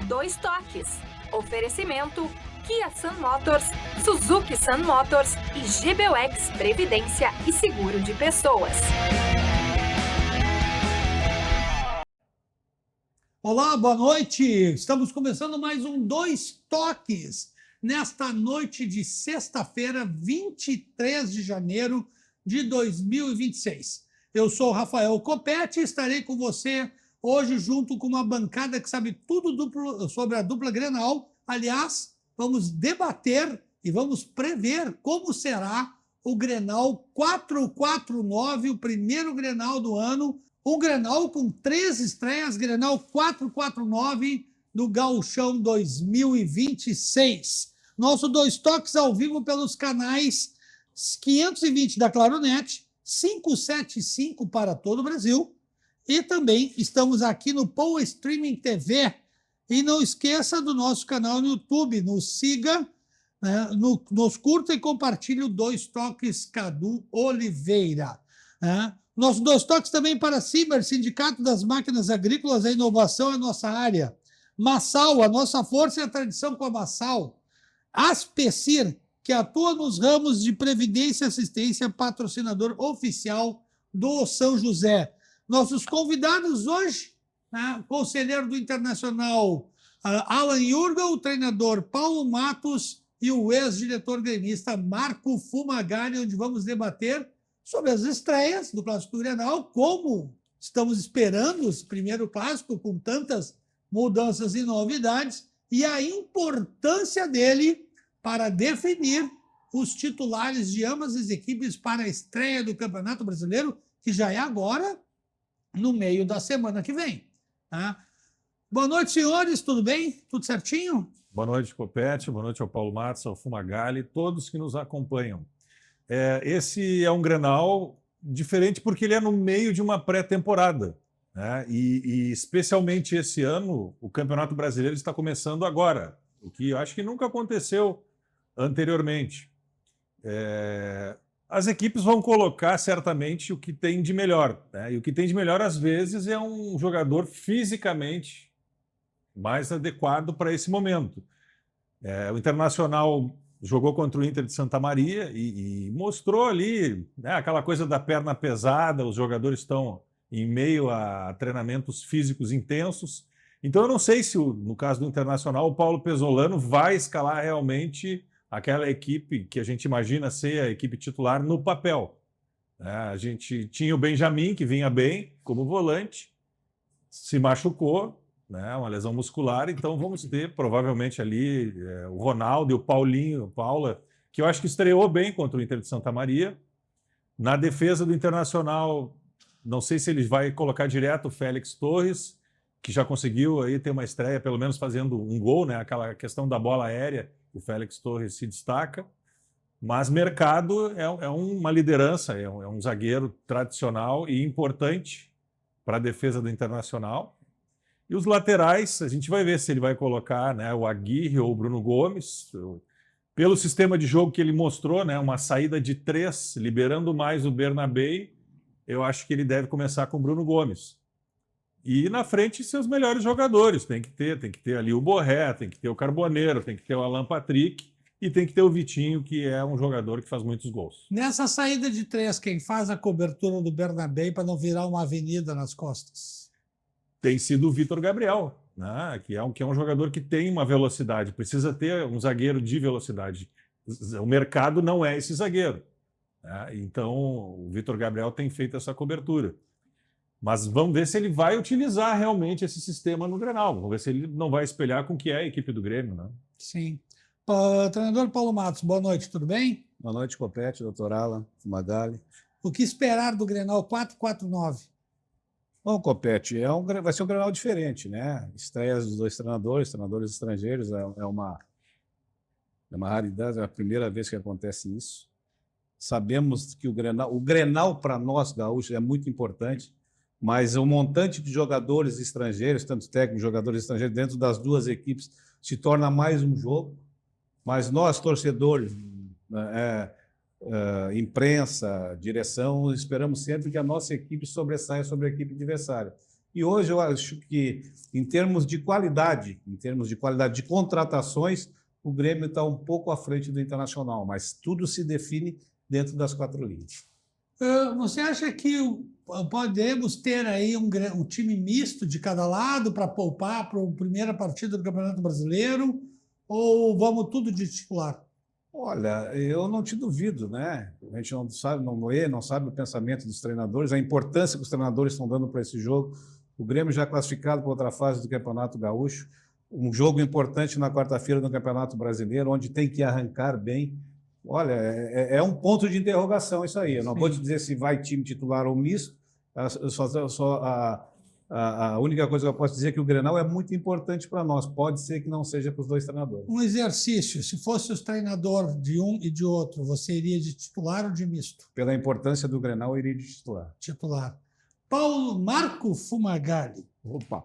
Dois Toques. Oferecimento Kia Sun Motors, Suzuki Sun Motors e GBUX Previdência e Seguro de Pessoas. Olá, boa noite. Estamos começando mais um Dois Toques nesta noite de sexta-feira, 23 de janeiro de 2026. Eu sou o Rafael Copete e estarei com você hoje junto com uma bancada que sabe tudo sobre a dupla Grenal. Aliás, vamos debater e vamos prever como será o Grenal 449, o primeiro Grenal do ano. Um Grenal com 3 estreias, Grenal 449 do Gauchão 2026. Nosso Dois Toques ao vivo pelos canais 520 da Claronet, 575 para todo o Brasil. E também estamos aqui no Poa Streaming TV. E não esqueça do nosso canal no YouTube. Nos siga, né, nos curta e compartilhe o Dois Toques Cadu Oliveira. Né? Nosso Dois Toques também para Ciber, Sindicato das Máquinas Agrícolas. A inovação é nossa área. Massal, a nossa força e a tradição com a Massal. Aspecir, que atua nos ramos de previdência e assistência, patrocinador oficial do São José. Nossos convidados hoje, né, conselheiro do Internacional Alan Jurga, o treinador Paulo Matos e o ex-diretor gremista Marco Fumagalli, onde vamos debater sobre as estreias do Clássico Grenal, como estamos esperando esse primeiro clássico com tantas mudanças e novidades, e a importância dele para definir os titulares de ambas as equipes para a estreia do Campeonato Brasileiro, que já é agora, no meio da semana que vem. Tá? Boa noite, senhores, tudo bem? Tudo certinho? Boa noite, Copete, boa noite ao Paulo Matos, ao Fumagalli, todos que nos acompanham. Esse é um Grenal diferente porque ele é no meio de uma pré-temporada, né? E especialmente esse ano, o Campeonato Brasileiro está começando agora, o que eu acho que nunca aconteceu anteriormente. As equipes vão colocar certamente o que tem de melhor, né? E o que tem de melhor, às vezes, é um jogador fisicamente mais adequado para esse momento. O Internacional jogou contra o Inter de Santa Maria e mostrou ali, né, aquela coisa da perna pesada, os jogadores estão em meio a treinamentos físicos intensos. Então eu não sei se, no caso do Internacional, o Paulo Pesolano vai escalar realmente aquela equipe que a gente imagina ser a equipe titular no papel. A gente tinha o Benjamin, que vinha bem como volante, se machucou, né, uma lesão muscular, então vamos ter provavelmente ali o Ronaldo e o Paulinho, o Paula, que eu acho que estreou bem contra o Inter de Santa Maria. Na defesa do Internacional, não sei se ele vai colocar direto o Félix Torres, que já conseguiu aí ter uma estreia, pelo menos fazendo um gol, né, aquela questão da bola aérea, o Félix Torres se destaca. Mas Mercado é uma liderança, é um zagueiro tradicional e importante para a defesa do Internacional. E os laterais, a gente vai ver se ele vai colocar, né, o Aguirre ou o Bruno Gomes. Pelo sistema de jogo que ele mostrou, né, uma saída de 3, liberando mais o Bernabé, eu acho que ele deve começar com o Bruno Gomes. E na frente, seus melhores jogadores. Tem que ter ali o Borré, tem que ter o Carboneiro, tem que ter o Alan Patrick e tem que ter o Vitinho, que é um jogador que faz muitos gols. Nessa saída de 3, quem faz a cobertura do Bernabé para não virar uma avenida nas costas? Tem sido o Vitor Gabriel, né? que é um jogador que tem uma velocidade, precisa ter um zagueiro de velocidade. O Mercado não é esse zagueiro, né? Então o Vitor Gabriel tem feito essa cobertura. Mas vamos ver se ele vai utilizar realmente esse sistema no Grenal. Vamos ver se ele não vai espelhar com o que é a equipe do Grêmio, né? Sim. Treinador Paulo Matos, boa noite, tudo bem? Boa noite, Copete, doutor Alan, Fumagalli. O que esperar do Grenal 449? Bom, Copete, vai ser um Grenal diferente, né? Estreias dos dois treinadores estrangeiros, é uma raridade, é a primeira vez que acontece isso. Sabemos que o Grenal para nós, gaúchos, é muito importante, mas o montante de jogadores estrangeiros, tanto técnicos, jogadores estrangeiros, dentro das duas equipes, se torna mais um jogo. Mas nós, torcedores, imprensa, direção, esperamos sempre que a nossa equipe sobressaia sobre a equipe adversária. E hoje eu acho que, em termos de qualidade de contratações, o Grêmio está um pouco à frente do Internacional, mas tudo se define dentro das 4 linhas. Você acha que podemos ter aí um time misto de cada lado para poupar para a primeira partida do Campeonato Brasileiro? Ou vamos tudo de titular? Olha, eu não te duvido, né? A gente não sabe, não sabe o pensamento dos treinadores, a importância que os treinadores estão dando para esse jogo. O Grêmio já classificado para outra fase do Campeonato Gaúcho, um jogo importante na quarta-feira no Campeonato Brasileiro, onde tem que arrancar bem. Olha, é um ponto de interrogação isso aí. Eu não vou te dizer se vai time titular ou misto. A única coisa que eu posso dizer é que o Grenal é muito importante para nós. Pode ser que não seja para os 2 treinadores. Um exercício, se fosse os treinadores de um e de outro, você iria de titular ou de misto? Pela importância do Grenal, eu iria de titular. Titular. Marco Fumagalli. Opa.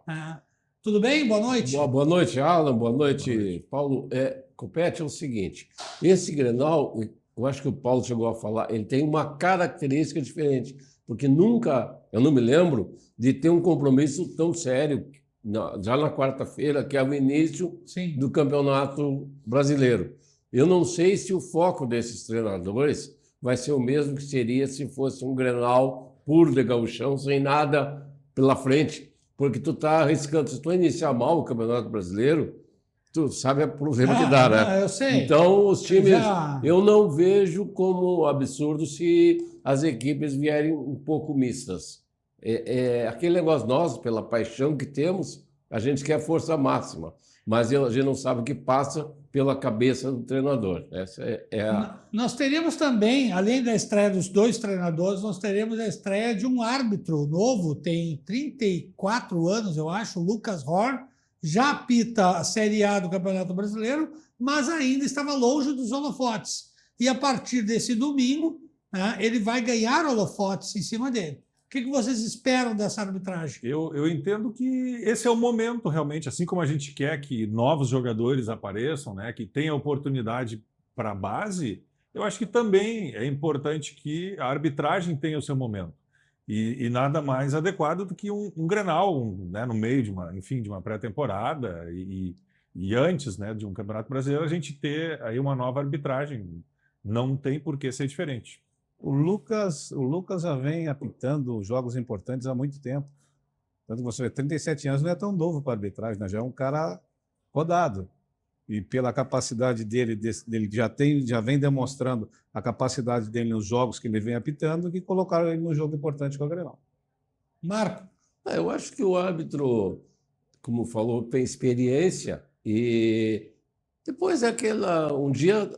Tudo bem? Boa noite. Boa noite, Alan. Boa noite, Paulo. Compete é o seguinte, esse Grenal, eu acho que o Paulo chegou a falar, ele tem uma característica diferente, porque nunca, eu não me lembro de ter um compromisso tão sério, já na quarta-feira, que é o início do Campeonato Brasileiro. Eu não sei se o foco desses treinadores vai ser o mesmo que seria se fosse um Grenal puro de gauchão, sem nada pela frente, porque tu está arriscando, se tu iniciar mal o Campeonato Brasileiro, tu sabe o problema que dá, né? Eu sei. Então, os times, eu não vejo como absurdo se as equipes vierem um pouco mistas. Aquele negócio, nós, pela paixão que temos, a gente quer força máxima, mas a gente não sabe o que passa pela cabeça do treinador. Essa Nós teríamos também, além da estreia dos 2 treinadores, nós teremos a estreia de um árbitro novo, tem 34 anos, eu acho, o Lucas Horn, já apita a Série A do Campeonato Brasileiro, mas ainda estava longe dos holofotes. E a partir desse domingo, né, ele vai ganhar holofotes em cima dele. O que vocês esperam dessa arbitragem? Eu entendo que esse é o momento, realmente, assim como a gente quer que novos jogadores apareçam, né, que tenha oportunidade para a base, eu acho que também é importante que a arbitragem tenha o seu momento. E nada mais adequado do que um Grenal, né, no meio de uma pré-temporada e antes, né, de um Campeonato Brasileiro, a gente ter aí uma nova arbitragem. Não tem por que ser diferente. O Lucas já vem apitando jogos importantes há muito tempo. Tanto que você vê, 37 anos não é tão novo para a arbitragem, né? Já é um cara rodado. E pela capacidade dele já vem demonstrando a capacidade dele nos jogos que ele vem apitando, que colocaram ele num jogo importante com o Grenal. Marco? Eu acho que o árbitro, como falou, tem experiência e depois um dia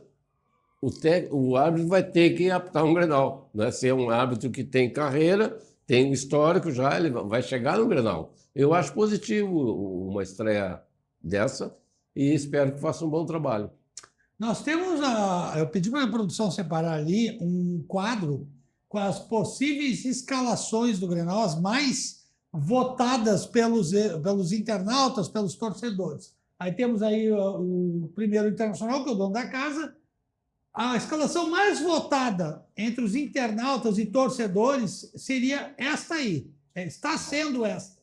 o árbitro vai ter que apitar um Grenal, né? Se é um árbitro que tem carreira, tem histórico já, ele vai chegar no Grenal. Eu acho positivo uma estreia dessa, e espero que faça um bom trabalho. Nós temos, eu pedi para a produção separar ali um quadro com as possíveis escalações do Grenal, as mais votadas pelos internautas, pelos torcedores. Aí temos aí o primeiro Internacional, que é o dono da casa. A escalação mais votada entre os internautas e torcedores seria esta aí. Está sendo esta.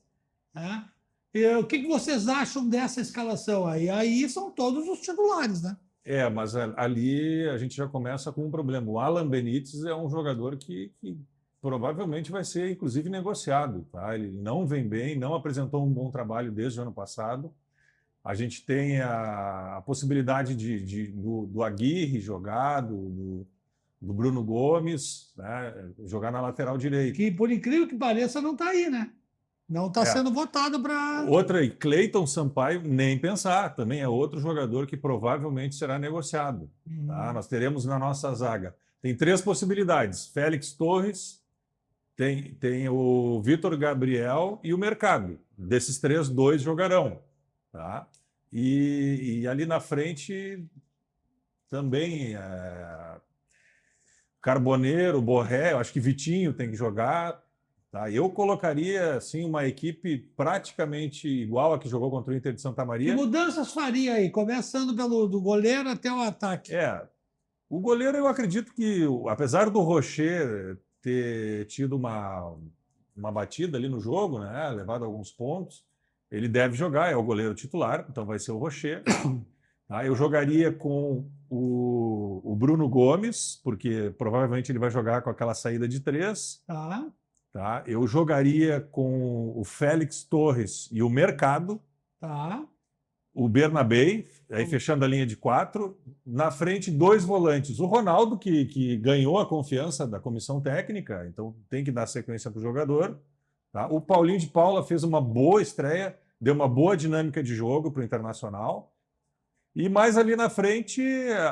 Né? O que vocês acham dessa escalação aí? Aí são todos os titulares, né? Mas ali a gente já começa com um problema. O Alan Benítez é um jogador que provavelmente vai ser, inclusive, negociado. Tá? Ele não vem bem, não apresentou um bom trabalho desde o ano passado. A gente tem a possibilidade do Aguirre jogar, do Bruno Gomes, né? Jogar na lateral direita. Que, por incrível que pareça, não está aí, né? Não está sendo votado para... Outra, Cleiton Sampaio, nem pensar. Também é outro jogador que provavelmente será negociado. Tá? Nós teremos na nossa zaga. Tem 3 possibilidades. Félix Torres, tem o Vitor Gabriel e o Mercado. Desses 3, 2 jogarão. Tá? E ali na frente também Carboneiro, Borré, eu acho que Vitinho tem que jogar. Tá? Eu colocaria assim, uma equipe praticamente igual a que jogou contra o Inter de Santa Maria. Que mudanças faria aí, começando do goleiro até o ataque? O goleiro eu acredito que, apesar do Rocher ter tido uma batida ali no jogo, né? Levado alguns pontos. Ele deve jogar, é o goleiro titular, então vai ser o Rocher. Tá? Eu jogaria com o Bruno Gomes, porque provavelmente ele vai jogar com aquela saída de 3. Tá. Tá? Eu jogaria com o Félix Torres e o Mercado, Tá. o Bernabei, aí fechando a linha de 4. Na frente, 2 volantes. O Ronaldo, que ganhou a confiança da comissão técnica, então tem que dar sequência para o jogador. Tá? O Paulinho de Paula fez uma boa estreia, deu uma boa dinâmica de jogo para o Internacional. E mais ali na frente,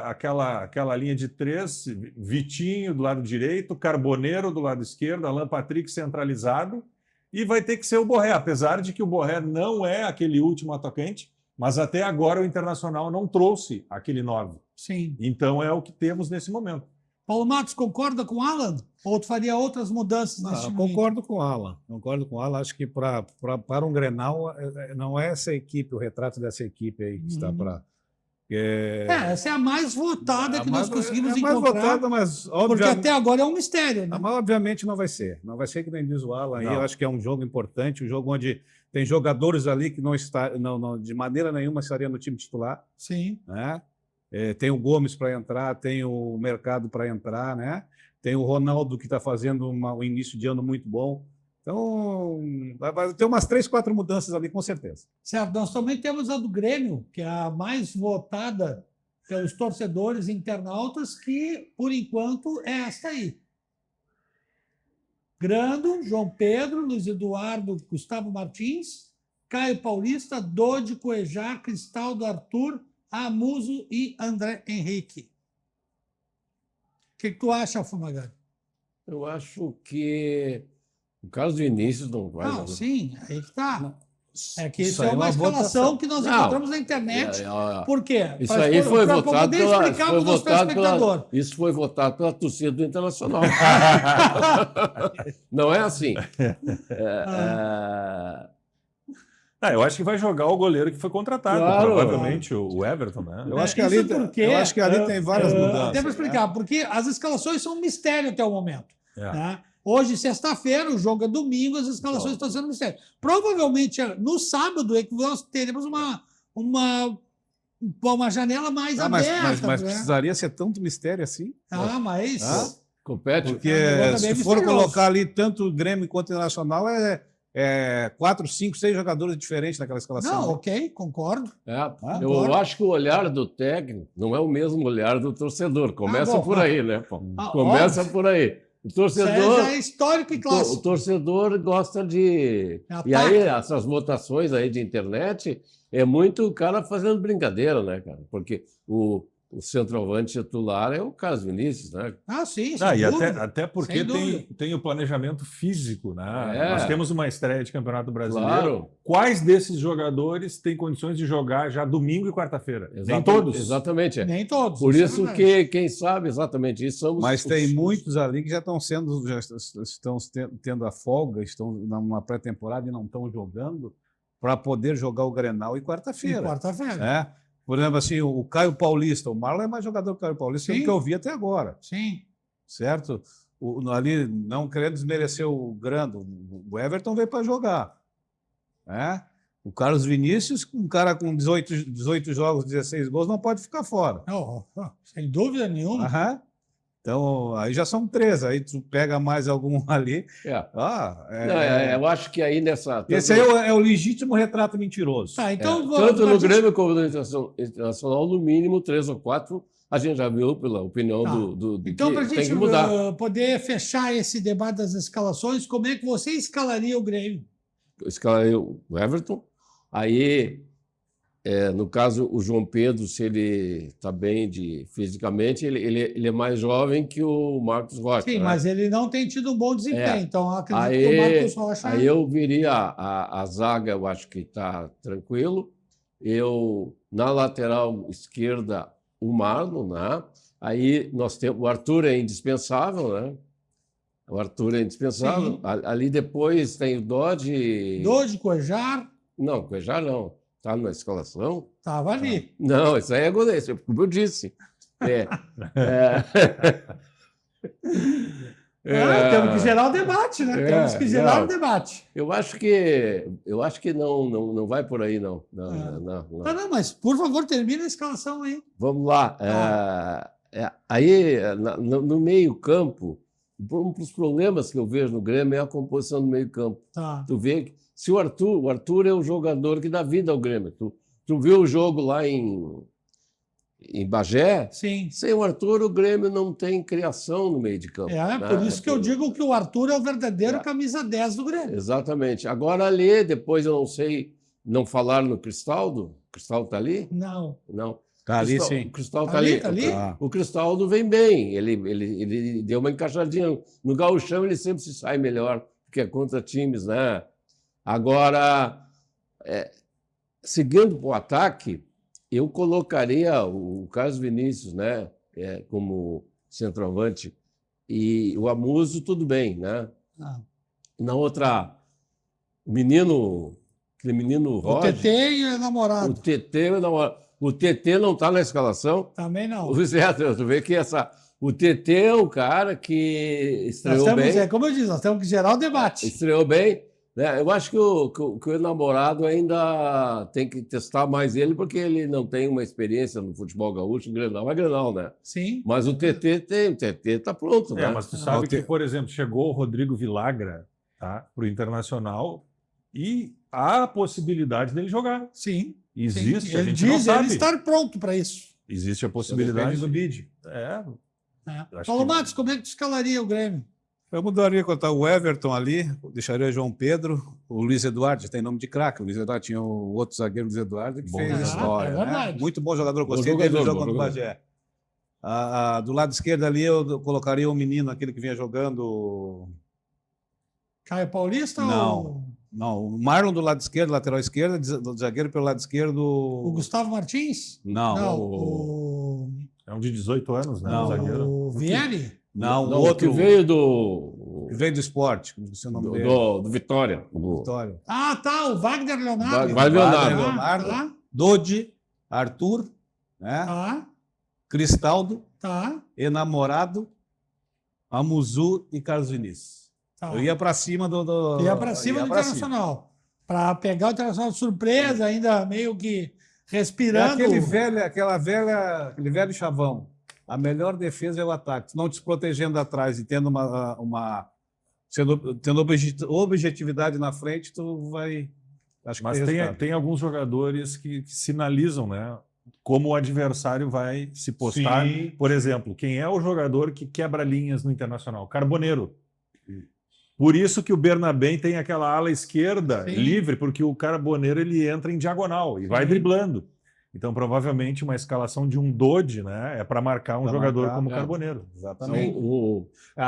aquela linha de 3, Vitinho do lado direito, Carboneiro do lado esquerdo, Alan Patrick centralizado, e vai ter que ser o Borré, apesar de que o Borré não é aquele último atacante, mas até agora o Internacional não trouxe aquele 9. Sim. Então é o que temos nesse momento. Paulo Matos, concorda com o Alan? Ou tu faria outras mudanças nesse time? Concordo com o Alan. Concordo com o Alan. Acho que para um Grenal, não é essa equipe, o retrato dessa equipe aí que está para... Essa é a mais votada que nós conseguimos mais encontrar. votada, mas Porque até agora é um mistério, né? mas obviamente não vai ser. Não vai ser que nem diz o Alan aí. Não. Eu acho que é um jogo importante, um jogo onde tem jogadores ali que não está, de maneira nenhuma estaria no time titular, Sim. né? Tem o Gomes para entrar, tem o Mercado para entrar, né? Tem o Ronaldo que está fazendo um início de ano muito bom. Então, vai ter umas 3, 4 mudanças ali, com certeza. Certo. Nós também temos a do Grêmio, que é a mais votada pelos torcedores internautas, que, por enquanto, é esta aí. Grando, João Pedro, Luiz Eduardo, Gustavo Martins, Caio Paulista, Dodi, Cuejá, Cristaldo, Arthur, Amuso e André Henrique. O que tu acha, Fumagalli? Eu acho que o Carlos Vinícius não vai. Não, sim, aí que tá. É que isso aí é uma escalação que nós Não. encontramos na internet. Por quê? Isso aí foi Para votado poder explicar para o nosso telespectador. Isso foi votado pela torcida do Internacional. Não é assim. Eu acho que vai jogar o goleiro que foi contratado, Claro. provavelmente o Everton, né? Eu acho que Isso ali, porque, eu acho que ali tem várias mudanças. Até para explicar, porque as escalações são um mistério até o momento. É. Né? Hoje, sexta-feira, o jogo é domingo, as escalações estão sendo um mistério. Provavelmente, no sábado, é que nós teremos uma janela mais aberta. Mas né? precisaria ser tanto mistério assim? Mas... Compete. Porque É um se negócio for misterioso. colocar ali tanto o Grêmio quanto o Internacional, 4, 5, 6 jogadores diferentes naquela escalação. Não, ok, concordo. Eu acho que o olhar do técnico não é o mesmo olhar do torcedor. Começa bom, por aí, né, Paulo? Ah, Começa óbvio. por aí. O Isso torcedor, é histórico e o clássico. torcedor gosta de... Ataque. E aí, essas votações aí de internet, é muito o cara fazendo brincadeira, né, cara? Porque o centroavante titular é o Carlos Vinícius, né? Sim, E dúvida. até porque Sem dúvida. tem o planejamento físico, né? É. Nós temos uma estreia de Campeonato Brasileiro. Claro. Quais desses jogadores têm condições de jogar já domingo e quarta-feira? Nem Exatamente, todos. Exatamente. Nem todos. Por é isso verdade. que, quem sabe exatamente isso, são Mas tem muitos ali que já estão tendo a folga, estão numa pré-temporada e não estão jogando para poder jogar o Grenal e E quarta-feira. quarta-feira. Né? Por exemplo, assim, o Caio Paulista, o Marlon é mais jogador que o Caio Paulista Sim. do que eu vi até agora, Sim. certo? Ali, não querendo desmerecer o Grando, o Everton veio para jogar. Né? O Carlos Vinícius, um cara com 18 jogos, 16 gols, não pode ficar fora. Sem dúvida nenhuma. Aham. Então, aí já são 3, aí tu pega mais algum ali. Eu acho que aí nessa... Esse aí é o legítimo retrato mentiroso. Tá, então tanto no pra gente- Grêmio como no Internacional, no mínimo 3 ou 4, a gente já viu pela opinião Tá. do Então, para a que tem gente que mudar. poder fechar esse debate das escalações, como é que você escalaria o Grêmio? Escalarei o Everton. Aí, no caso, o João Pedro, se ele está bem fisicamente, ele é mais jovem que o Marcos Rocha. Sim, né? mas ele não tem tido um bom desempenho, É. então eu acredito que o Marcos Rocha... Aí eu viria a zaga, eu acho que está tranquilo. Na lateral esquerda, o Marlon, né? Aí nós temos o Arthur é indispensável, né? O Arthur é indispensável. Sim. Ali depois tem o Dodge. Dodi, Cuejar, Não, Cuejá não. Está na escalação. estava ali. Não, isso aí é goleiro, como eu disse. Temos que gerar o debate, né? Temos que gerar o debate. Eu acho que não vai por aí, não. Não. Não, mas por favor, termina a escalação aí. Vamos lá. Aí, no meio-campo, um dos problemas que eu vejo no Grêmio é a composição do meio-campo. Tá. Tu vê que se o Arthur é o jogador que dá vida ao Grêmio. Tu viu o jogo lá em Bagé? Sim. Sem o Arthur, o Grêmio não tem criação no meio de campo. Por isso que eu digo que o Arthur é o verdadeiro camisa 10 do Grêmio. Exatamente. Agora ali, depois eu não sei, não falaram no Cristaldo? O Cristaldo está ali? Não. Não. Tá ali, sim. O Cristaldo Tá está ali. ali? O Cristaldo vem bem. Ele deu uma encaixadinha. No gauchão ele sempre se sai melhor, porque é contra times, né? Agora, seguindo para o ataque, eu colocaria o Carlos Vinícius, né, como centroavante, e o Amuso, tudo bem, né? Na outra, aquele menino Roger... O TT e o namorado. O TT não está na escalação? Também não. Tu vê que o TT é um cara que estreou bem. Como eu disse, nós temos que gerar o debate. Estreou bem. Né? Eu acho que o namorado ainda tem que testar mais ele, porque ele não tem uma experiência no futebol gaúcho. Grenal é Grenal, né? Sim. Mas o TT tem, o TT está pronto, né? Mas tu sabe que, por exemplo, chegou o Rodrigo Vilagra, tá, para o Internacional e há a possibilidade dele jogar. Sim. Existe, sim. a gente não sabe. Ele estar pronto para isso. Existe a possibilidade do bid. Paulo Matos, como é que tu escalaria o Grêmio? Eu mudaria contar o Everton ali, deixaria João Pedro, o Luiz Eduardo, já tem nome de craque. O Luiz Eduardo tinha o outro zagueiro, Luiz Eduardo, que fez história. Né? Muito bom jogador, gostei dele no jogo contra o Bagé. Do lado esquerdo ali eu colocaria o menino, aquele que vinha jogando. Caio Paulista? Não, o Marlon do lado esquerdo, lateral esquerdo, do zagueiro pelo lado esquerdo. O Gustavo Martins? Não. É um de 18 anos, né? Não, o zagueiro. O Vieri? Não, o outro. Que veio do. Que veio do esporte, como disse o nome dele. Do Vitória. Vitória. O Wagner Leonardo. Wagner Leonardo. Tá. Dodi, Arthur, né? Cristaldo, Enamorado, Amuzu e Carlos Vinícius. Eu ia para cima do. Ia para cima do Internacional. Para pegar o Internacional de surpresa, ainda meio que respirando. Aquele velho chavão. A melhor defesa é o ataque. Não te protegendo atrás e tendo tendo objetividade na frente, tu vai. Acho que mas tem alguns jogadores que sinalizam, né? Como o adversário vai se postar. Sim. Por exemplo, quem é o jogador que quebra linhas no Internacional? Carboneiro. Por isso que o Bernabé tem aquela ala esquerda livre, porque o Carboneiro ele entra em diagonal e vai driblando. Então, provavelmente, uma escalação de um Dodi, né, é para marcar um jogador como Carboneiro. Exatamente. A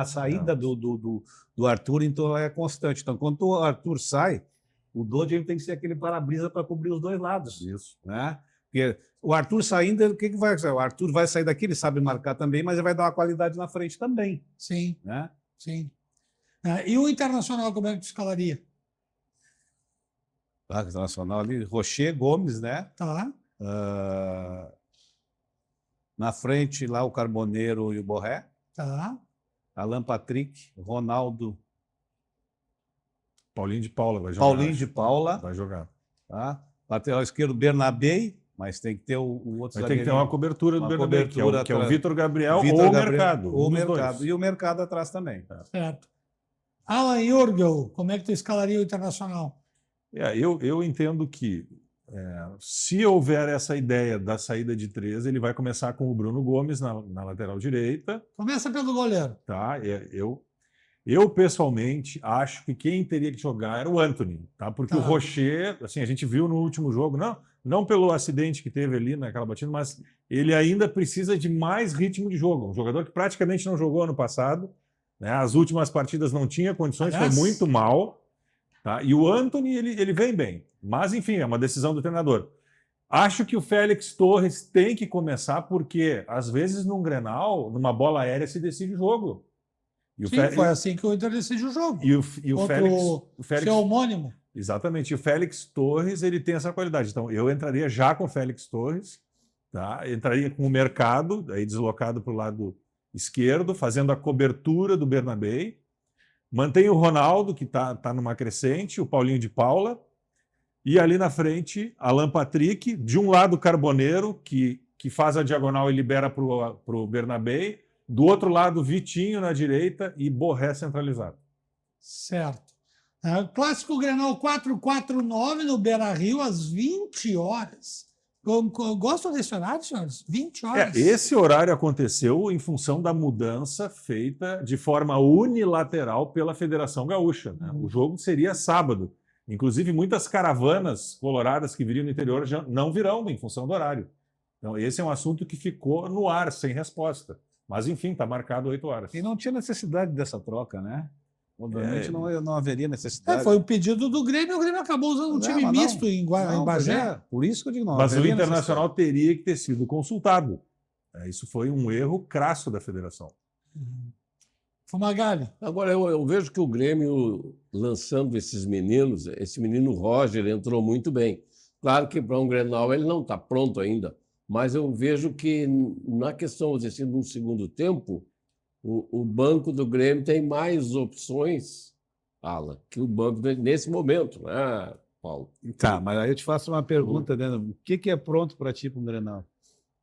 saída do Arthur, então, é constante. Então, quando o Arthur sai, o Dodi ele tem que ser aquele para-brisa para cobrir os dois lados. Isso. Né? Porque o Arthur saindo, o que vai acontecer? O Arthur vai sair daqui, ele sabe marcar também, mas ele vai dar uma qualidade na frente também. Sim. Né? Sim. E o Internacional, como é que tu escalaria? Internacional ali, Rocher, Gomes, né? Na frente lá o Carboneiro e o Borré. Alan Patrick, Ronaldo. Paulinho de Paula vai jogar. Paulinho de Paula. Vai jogar. Lateral esquerdo, Bernabé, mas tem que ter o outro zagueiro. Tem que ter uma cobertura do Bernabé, que é o Vitor Gabriel ou o Mercado. O Mercado. E o Mercado atrás também. Certo. Alan Jurgel, como é que tu escalaria o Internacional? Eu entendo que se houver essa ideia da saída de 3, ele vai começar com o Bruno Gomes na lateral direita. Começa pelo goleiro. Eu pessoalmente acho que quem teria que jogar era o Antony, tá? Porque o Rocher, assim, a gente viu no último jogo, não pelo acidente que teve ali naquela batida, mas ele ainda precisa de mais ritmo de jogo. Um jogador que praticamente não jogou ano passado, né? As últimas partidas não tinha condições, foi muito mal. Tá? E o Antony, ele vem bem. Mas, enfim, é uma decisão do treinador. Acho que o Félix Torres tem que porque, às vezes, num Grenal, numa bola aérea, se decide o jogo. Foi assim que o Inter decide o jogo. E o Félix... Seu homônimo. Exatamente. E o Félix Torres, ele tem essa qualidade. Então, eu entraria já com o Félix Torres, tá? Entraria com o Mercado, aí deslocado para o lado esquerdo, fazendo a cobertura do Bernabéu. Mantém o Ronaldo, que tá numa crescente, o Paulinho de Paula. E ali na frente, Alan Patrick. De um lado, Carboneiro, que faz a diagonal e libera para o Bernabéu. Do outro lado, Vitinho na direita e Borré centralizado. Certo. Clássico Grenal 449 no Beira-Rio, às 20 horas. Gostam desse horário, senhores? 20 horas. Esse horário aconteceu em função da mudança feita de forma unilateral pela Federação Gaúcha, né? O jogo seria sábado. Inclusive, muitas caravanas coloradas que viriam no interior já não virão em função do horário. Então, esse é um assunto que ficou no ar, sem resposta. Mas, enfim, está marcado 8 horas. E não tinha necessidade dessa troca, né? Obviamente não haveria necessidade. Foi o pedido do Grêmio, o Grêmio acabou usando um time misto em Bagé. Por isso que eu digo, não Mas o haveria Internacional teria que ter sido consultado. Isso foi um erro crasso da federação. Fumagalli. Agora, eu vejo que o Grêmio, lançando esses meninos, esse menino Roger entrou muito bem. Claro que para um Grenal ele não está pronto ainda, mas eu vejo que na questão, assim, no segundo tempo, o banco do Grêmio tem mais opções, Alan, que o banco nesse momento, né, Paulo? Tá, mas aí eu te faço uma pergunta, né? O que é pronto para ti para um Grenal?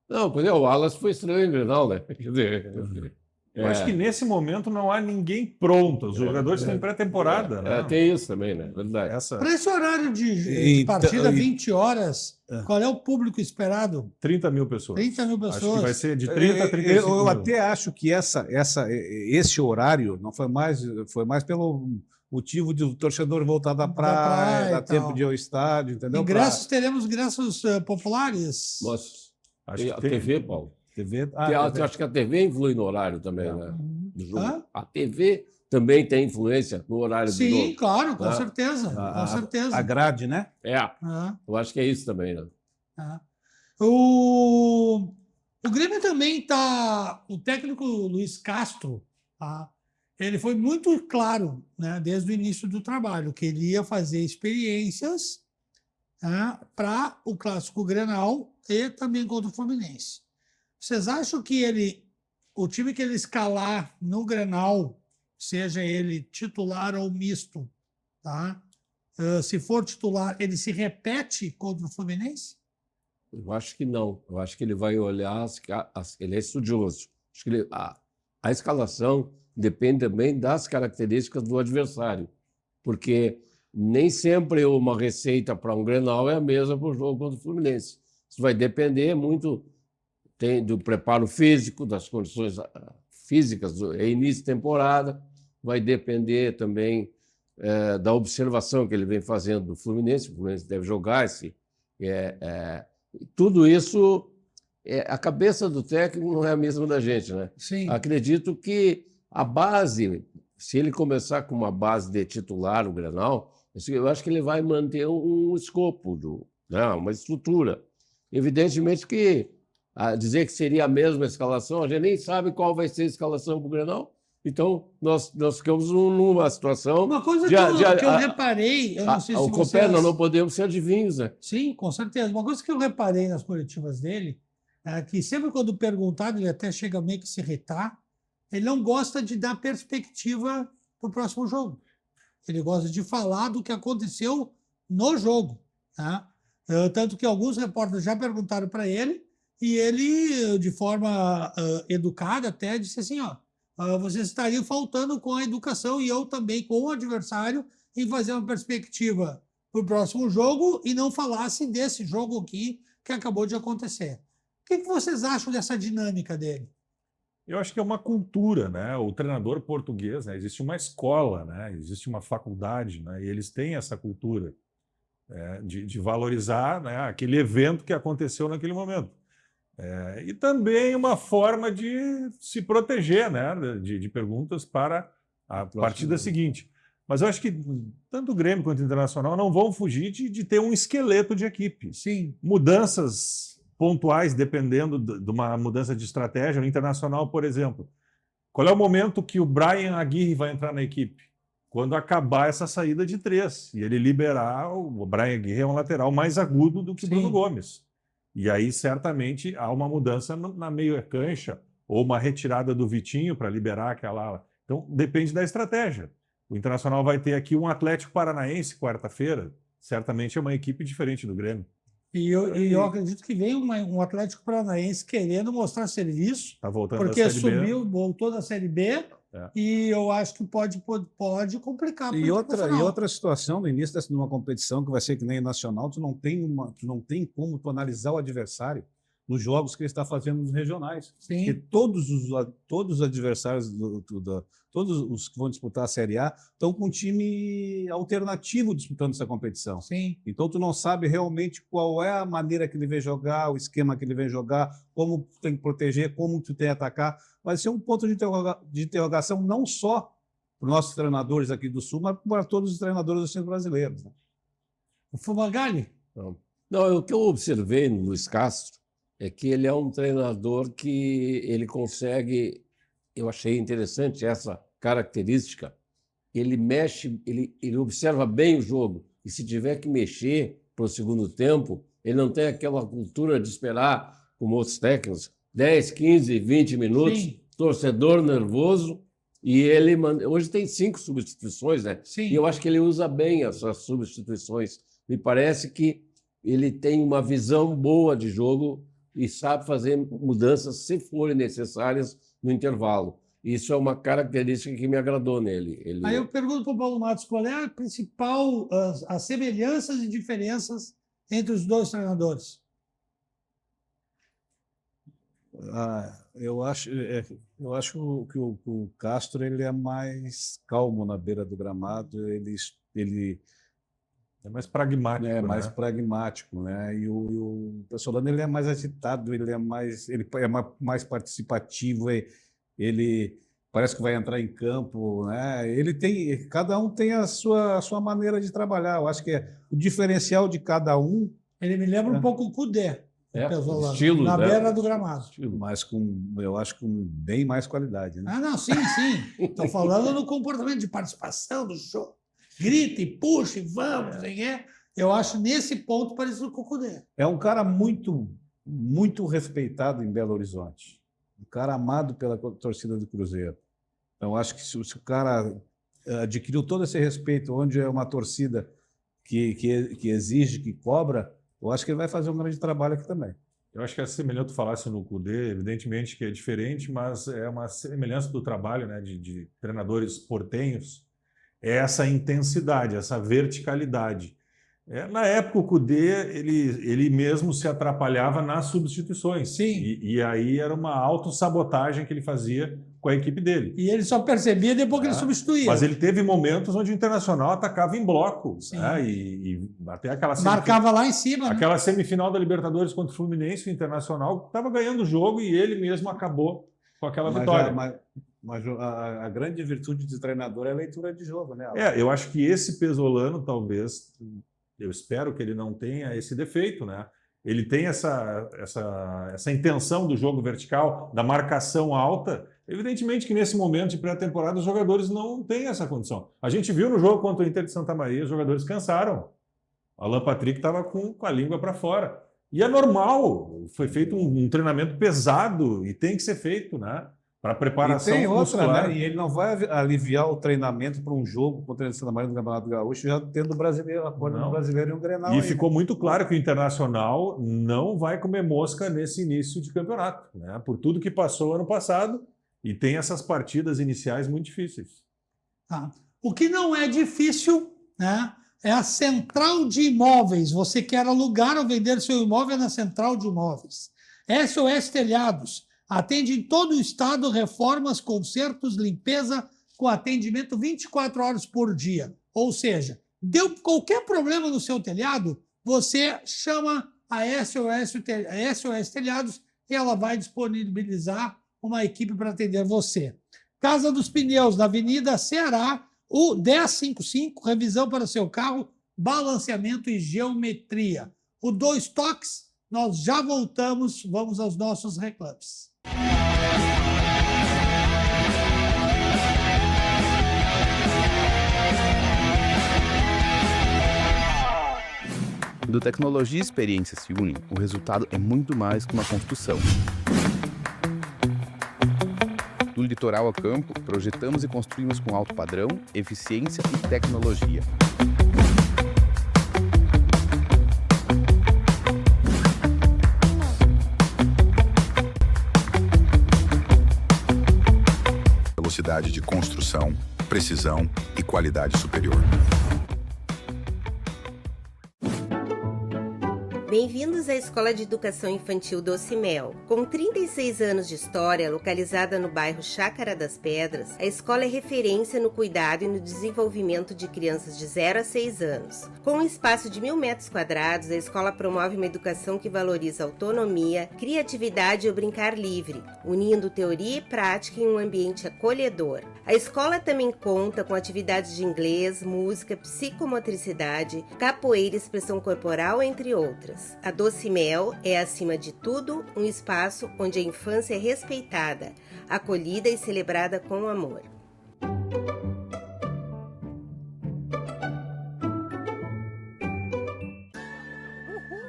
Não, pois o Alan foi estranho em Grenal, né? Quer dizer, Eu acho que nesse momento não há ninguém pronto. Os jogadores têm pré-temporada. Né? Tem isso também, né? Verdade. Para esse horário de partida, 20 horas, qual é o público esperado? 30 mil pessoas. 30 mil pessoas. Acho que vai ser de 30 a 35 eu mil. até acho que esse horário não foi mais pelo motivo de o torcedor voltar da praia, dar tempo de ir ao estádio, entendeu? Teremos ingressos populares? Nossa, Acho que a TV, Paulo. TV, Eu acho que a TV influi no horário também, né? Do jogo. A TV também tem influência no horário do jogo. Sim, claro, com certeza. Com certeza. A grade, né? Eu acho que é isso também, né? O Grêmio também está... O técnico Luiz Castro, ele foi muito claro, né, desde o início do trabalho, que ele ia fazer experiências para o Clássico Grenal e também contra o Fluminense. Vocês acham que o time que ele escalar no Grenal, seja ele titular ou misto, se for titular, ele se repete contra o Fluminense? Eu acho que não. Eu acho que ele vai olhar, ele é estudioso. Acho que a escalação depende também das características do adversário, porque nem sempre uma receita para um Grenal é a mesma para o jogo contra o Fluminense. Isso vai depender muito do preparo físico, das condições físicas do início de temporada, vai depender também da observação que ele vem fazendo do Fluminense. O Fluminense deve jogar tudo isso, a cabeça do técnico não é a mesma da gente, né? Sim. Acredito que a base, se ele começar com uma base de titular no Grenal, eu acho que ele vai manter um escopo, uma estrutura. Evidentemente que dizer que seria a mesma escalação, a gente nem sabe qual vai ser a escalação para o Grenal. Então, nós ficamos numa situação... Uma coisa que eu reparei... Eu não sei se nós não podemos ser adivinhos, né? Sim, com certeza. Uma coisa que eu reparei nas coletivas dele é que sempre quando perguntado, ele até chega meio que se irritar, ele não gosta de dar perspectiva para o próximo jogo. Ele gosta de falar do que aconteceu no jogo. Tanto que alguns repórteres já perguntaram para ele, e ele, de forma educada até, disse assim, vocês estariam faltando com a educação e eu também com o adversário em fazer uma perspectiva para o próximo jogo e não falasse desse jogo aqui que acabou de acontecer. O que vocês acham dessa dinâmica dele? Eu acho que é uma cultura, né? O treinador português, né? Existe uma escola, né? Existe uma faculdade, né? E eles têm essa cultura de valorizar, né, aquele evento que aconteceu naquele momento. E também uma forma de se proteger, né, de perguntas para a partida seguinte. Mas eu acho que tanto o Grêmio quanto o Internacional não vão fugir de ter um esqueleto de equipe. Sim. Mudanças pontuais, dependendo de uma mudança de estratégia. No Internacional, por exemplo, qual é o momento que o Brian Aguirre vai entrar na equipe? Quando acabar essa saída de 3 e ele liberar, o Brian Aguirre é um lateral mais agudo do que o Bruno Gomes. E aí, certamente, há uma mudança na meia cancha ou uma retirada do Vitinho para liberar aquela ala. Então, depende da estratégia. O Internacional vai ter aqui um Atlético Paranaense quarta-feira, certamente é uma equipe diferente do Grêmio. E eu acredito que vem um Atlético Paranaense querendo mostrar serviço, Está voltando porque da Série B. voltou da Série B, e eu acho que pode complicar. E outra situação no início de uma competição que vai ser que nem nacional, tu não tem como tu analisar o adversário nos jogos que ele está fazendo nos regionais. Sim. Porque todos os adversários, todos os que vão disputar a Série A, estão com um time alternativo disputando essa competição. Sim. Então, tu não sabe realmente qual é a maneira que ele vem jogar, o esquema que ele vem jogar, como tu tem que proteger, como tu tem que atacar. Vai ser um ponto de interrogação não só para os nossos treinadores aqui do Sul, mas para todos os treinadores do centro brasileiros. Né? O Fumagalli? Não, o que eu observei no Luiz Castro é que ele é um treinador que ele consegue, eu achei interessante essa característica, ele mexe, ele observa bem o jogo, e se tiver que mexer para o segundo tempo, ele não tem aquela cultura de esperar, como outros técnicos, 10, 15, 20 minutos, Sim. Torcedor nervoso, e ele hoje tem 5 substituições, né? Sim. E eu acho que ele usa bem essas substituições. Me parece que ele tem uma visão boa de jogo e sabe fazer mudanças se forem necessárias no intervalo. Isso é uma característica que me agradou nele. Aí eu pergunto para o Paulo Matos, qual é a principal, as semelhanças e diferenças entre os dois treinadores? Eu acho que o Castro ele é mais calmo na beira do gramado, ele é mais pragmático. É mais pragmático, né? E o Pessolano ele é mais agitado, ele é mais participativo, ele parece que vai entrar em campo, né? Cada um tem a sua maneira de trabalhar. Eu acho que o diferencial de cada um. Ele me lembra um pouco o Cudê, estilo, na né? beira do gramado. Mas eu acho com bem mais qualidade, né? Não, sim. Estou falando no comportamento de participação do jogo. Grita e puxa e vamos, eu acho nesse ponto parecido com o Cudê. É um cara muito, muito respeitado em Belo Horizonte. Um cara amado pela torcida do Cruzeiro. Então, acho que se o cara adquiriu todo esse respeito, onde é uma torcida que exige, que cobra, eu acho que ele vai fazer um grande trabalho aqui também. Eu acho que é semelhante tu falasse no Cudê, evidentemente que é diferente, mas é uma semelhança do trabalho, né, de treinadores portenhos, é essa intensidade, essa verticalidade. Na época, o Cudê, ele mesmo se atrapalhava nas substituições. Sim. E aí era uma autossabotagem que ele fazia com a equipe dele. E ele só percebia depois que ele substituía. Mas ele teve momentos onde o Internacional atacava em bloco. Sim. Né? E até aquela marcava lá em cima. Aquela semifinal da Libertadores contra o Fluminense, o Internacional estava ganhando o jogo e ele mesmo acabou com aquela vitória. Mas a grande virtude do treinador é a leitura de jogo, né? Eu acho que esse Pesolano, talvez, eu espero que ele não tenha esse defeito, né? Ele tem essa intenção do jogo vertical, da marcação alta. Evidentemente que nesse momento de pré-temporada os jogadores não têm essa condição. A gente viu no jogo contra o Inter de Santa Maria, os jogadores cansaram. O Alan Patrick estava com a língua para fora. E é normal, foi feito um treinamento pesado e tem que ser feito, né? Para preparação e tem outra, muscular. né? E ele não vai aliviar o treinamento para um jogo contra o Santa Maria no Campeonato Gaúcho, já tendo brasileiro, a cor do brasileiro e um Grenal. E ficou muito claro que o Internacional não vai comer mosca nesse início de campeonato, né? Por tudo que passou ano passado, e tem essas partidas iniciais muito difíceis. O que não é difícil, né, é a central de imóveis. Você quer alugar ou vender seu imóvel na central de imóveis. SOS Telhados. Atende em todo o estado, reformas, consertos, limpeza, com atendimento 24 horas por dia. Ou seja, deu qualquer problema no seu telhado, você chama a SOS Telhados e ela vai disponibilizar uma equipe para atender você. Casa dos Pneus, na Avenida Ceará, o 1055, revisão para seu carro, balanceamento e geometria. O 2 Toques, nós já voltamos, vamos aos nossos reclames. Quando tecnologia e experiência se unem, o resultado é muito mais que uma construção. Do litoral ao campo, projetamos e construímos com alto padrão, eficiência e tecnologia. Velocidade de construção, precisão e qualidade superior. Bem-vindos à Escola de Educação Infantil Doce Mel. Com 36 anos de história, localizada no bairro Chácara das Pedras, a escola é referência no cuidado e no desenvolvimento de crianças de 0 a 6 anos. Com um espaço de 1.000 metros quadrados, a escola promove uma educação que valoriza a autonomia, criatividade e o brincar livre, unindo teoria e prática em um ambiente acolhedor. A escola também conta com atividades de inglês, música, psicomotricidade, capoeira e expressão corporal, entre outras. A Doce Mel é, acima de tudo, um espaço onde a infância é respeitada, acolhida e celebrada com amor.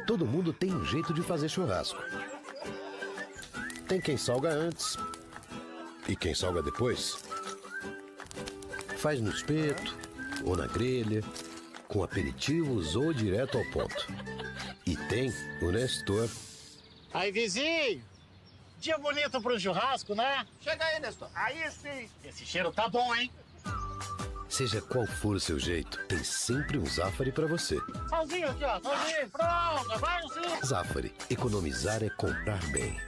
Todo mundo tem um jeito de fazer churrasco. Tem quem salga antes e quem salga depois. Faz no espeto ou na grelha, com aperitivos ou direto ao ponto. E tem o Nestor. Aí, vizinho, dia bonito pro churrasco, né? Chega aí, Nestor. Aí sim. Esse cheiro tá bom, hein? Seja qual for o seu jeito, tem sempre um Zafari pra você. Salzinho aqui, ó. Salzinho, pronto. Vai sim. Zafari, economizar é comprar bem.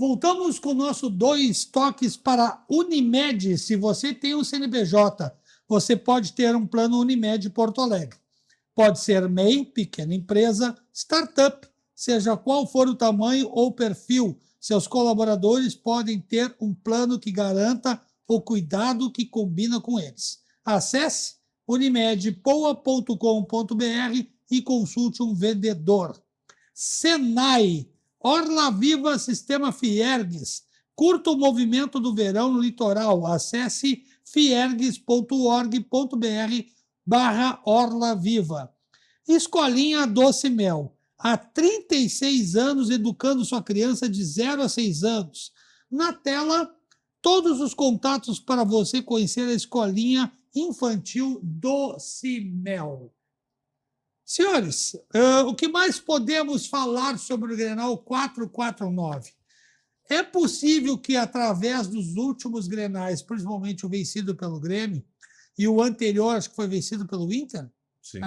Voltamos com o nosso 2 toques para Unimed. Se você tem um CNPJ, você pode ter um plano Unimed Porto Alegre. Pode ser MEI, pequena empresa, startup, seja qual for o tamanho ou perfil, seus colaboradores podem ter um plano que garanta o cuidado que combina com eles. Acesse unimedpoa.com.br e consulte um vendedor. Senai, Orla Viva Sistema Fiergues. Curta o movimento do verão no litoral. Acesse fiergues.org.br/Orla Viva. Escolinha Doce Mel. Há 36 anos educando sua criança de 0 a 6 anos. Na tela, todos os contatos para você conhecer a Escolinha Infantil Doce Mel. Senhores, o que mais podemos falar sobre o Grenal 449? É possível que, através dos últimos Grenais, principalmente o vencido pelo Grêmio, e o anterior, acho que foi vencido pelo Inter, Sim.